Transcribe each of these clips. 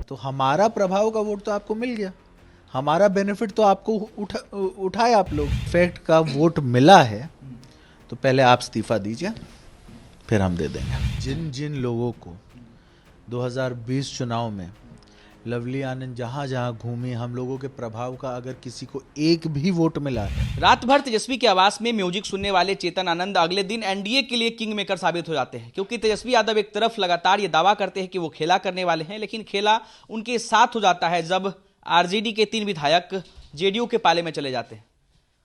तो हमारा प्रभाव का वोट तो आपको मिल गया, हमारा बेनिफिट तो आपको उठाए आप लोग। फैक्ट का वोट मिला है तो पहले आप इस्तीफा दीजिए, फिर हम दे देंगे। जिन जिन लोगों को 2020 चुनाव में लवली आनंद जहां जहां घूमी, हम लोगों के प्रभाव का अगर किसी को एक भी वोट मिला है। रात भर तेजस्वी के आवास में म्यूजिक सुनने वाले चेतन आनंद अगले दिन एनडीए के लिए किंग मेकर साबित हो जाते हैं, क्योंकि तेजस्वी यादव एक तरफ लगातार ये दावा करते हैं कि वो खेला करने वाले हैं, लेकिन खेला उनके साथ हो जाता है जब आरजेडी के 3 विधायक जेडीयू के पाले में चले जाते हैं।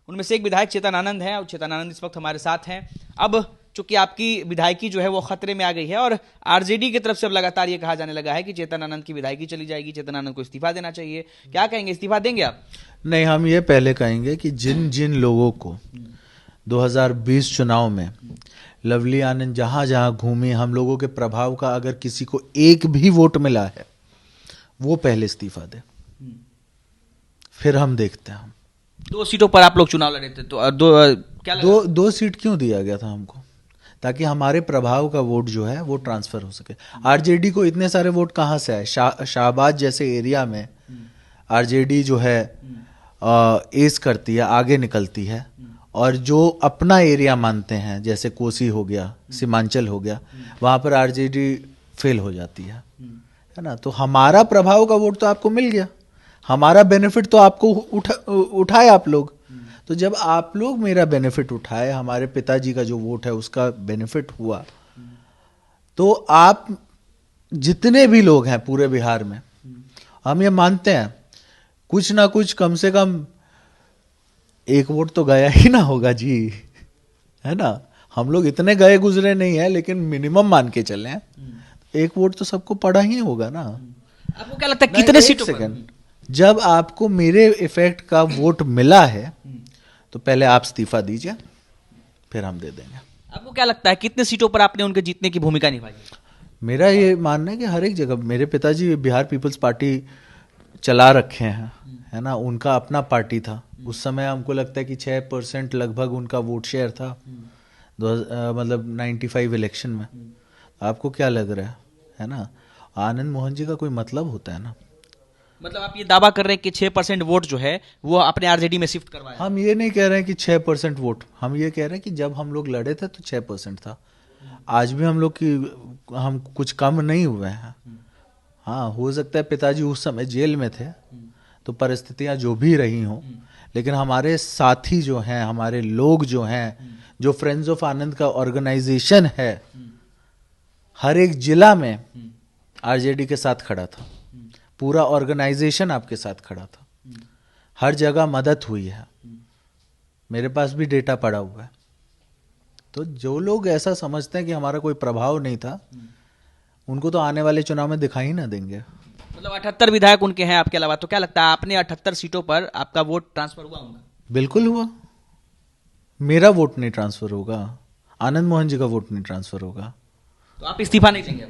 उनमें से एक विधायक चेतन आनंद हैं और चेतन आनंद इस वक्त हमारे साथ हैं। अब चूंकि आपकी विधायकी जो है वो खतरे में आ गई है और आरजेडी की तरफ से अब लगातार ये कहा जाने लगा है कि चेतन आनंद की विधायकी चली जाएगी, चेतन आनंद को इस्तीफा देना चाहिए, क्या कहेंगे, इस्तीफा देंगे आप? नहीं, हम ये पहले कहेंगे कि जिन जिन लोगों को 2020 चुनाव में लवली आनंद जहां जहां घूमी, हम लोगों के प्रभाव का अगर किसी को एक भी वोट मिला है, वो पहले इस्तीफा दे, फिर हम देखते हैं। 2 सीटों पर आप लोग चुनाव लड़े थे, तो दो सीट क्यों दिया गया था हमको? ताकि हमारे प्रभाव का वोट जो है वो ट्रांसफर हो सके। आरजेडी को इतने सारे वोट कहाँ से आए? शाहबाद जैसे एरिया में आरजेडी जो है एस करती है, आगे निकलती है, और जो अपना एरिया मानते हैं जैसे कोसी हो गया, सीमांचल हो गया, वहाँ पर आरजेडी फेल हो जाती है ना। तो हमारा प्रभाव का वोट तो आपको मिल गया, हमारा बेनिफिट तो आपको उठाए आप लोग। तो जब आप लोग मेरा बेनिफिट उठाए, हमारे पिताजी का जो वोट है उसका बेनिफिट हुआ, तो आप जितने भी लोग हैं पूरे बिहार में, हम ये मानते हैं कुछ ना कुछ कम से कम एक वोट तो गया ही ना होगा जी, है ना। हम लोग इतने गए गुजरे नहीं है, लेकिन मिनिमम मान के चले, एक वोट तो सबको पड़ा ही होगा ना। आपको क्या लगता है कितने सीटों पर? जब आपको मेरे इफेक्ट का वोट मिला है तो पहले आप इस्तीफा दीजिए, फिर हम दे देंगे। आपको क्या लगता है कितने सीटों पर आपने उनके जीतने की भूमिका निभाई? मेरा ये मानना है कि हर एक जगह मेरे पिताजी बिहार पीपल्स पार्टी चला रखे हैं, है ना। उनका अपना पार्टी था, उस समय हमको लगता है कि 6% लगभग उनका वोट शेयर था, मतलब 95 इलेक्शन में। आपको क्या लग रहा है ना, आनंद मोहन जी का कोई मतलब होता है ना? मतलब आप ये दावा कर रहे हैं कि 6% वोट जो है वो अपने आरजेडी में शिफ्ट करवाया? हम ये नहीं कह रहे हैं कि 6% वोट, हम ये कह रहे हैं कि जब हम लोग लड़े थे तो 6% था। आज भी हम लोग की हम कुछ कम नहीं हुए हैं। हाँ, हो सकता है पिताजी उस समय जेल में थे तो परिस्थितियां जो भी रही हों, लेकिन हमारे साथी जो हैं, हमारे लोग जो हैं, जो फ्रेंड्स ऑफ आनंद का ऑर्गेनाइजेशन है, हर एक जिला में आरजेडी के साथ खड़ा था, पूरा ऑर्गेनाइजेशन आपके साथ खड़ा था, हर जगह मदद हुई है, मेरे पास भी डेटा पड़ा हुआ है। तो जो लोग ऐसा समझते हैं कि हमारा कोई प्रभाव नहीं था, उनको तो आने वाले चुनाव में दिखाई ना देंगे। मतलब 78 विधायक उनके हैं आपके अलावा, तो क्या लगता है आपने 78 सीटों पर आपका वोट ट्रांसफर हुआ होगा? बिल्कुल हुआ। मेरा वोट नहीं ट्रांसफर होगा, आनंद मोहन जी का वोट नहीं ट्रांसफर होगा। तो आप इस्तीफा नहीं देंगे?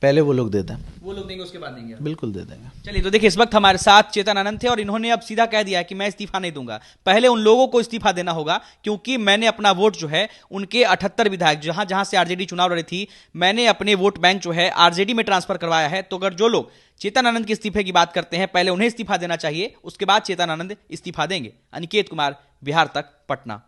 पहले वो लोग दे दें। वो लोग देंगे, उसके बाद देंगे? बिल्कुल दे देंगे। चलिए, तो देखिए इस वक्त हमारे साथ चेतन आनंद थे और इन्होंने अब सीधा कह दिया है कि मैं इस्तीफा नहीं दूंगा। पहले उन लोगों को इस्तीफा देना होगा, क्योंकि मैंने अपना वोट जो है उनके 78 विधायक जहां जहां से आरजेडी चुनाव लड़ी थी, मैंने अपने वोट बैंक जो है आरजेडी में ट्रांसफर करवाया है। तो अगर जो लोग चेतन आनंद के इस्तीफे की बात करते हैं, पहले उन्हें इस्तीफा देना चाहिए, उसके बाद चेतन आनंद इस्तीफा देंगे। अनिकेत कुमार, बिहार तक, पटना।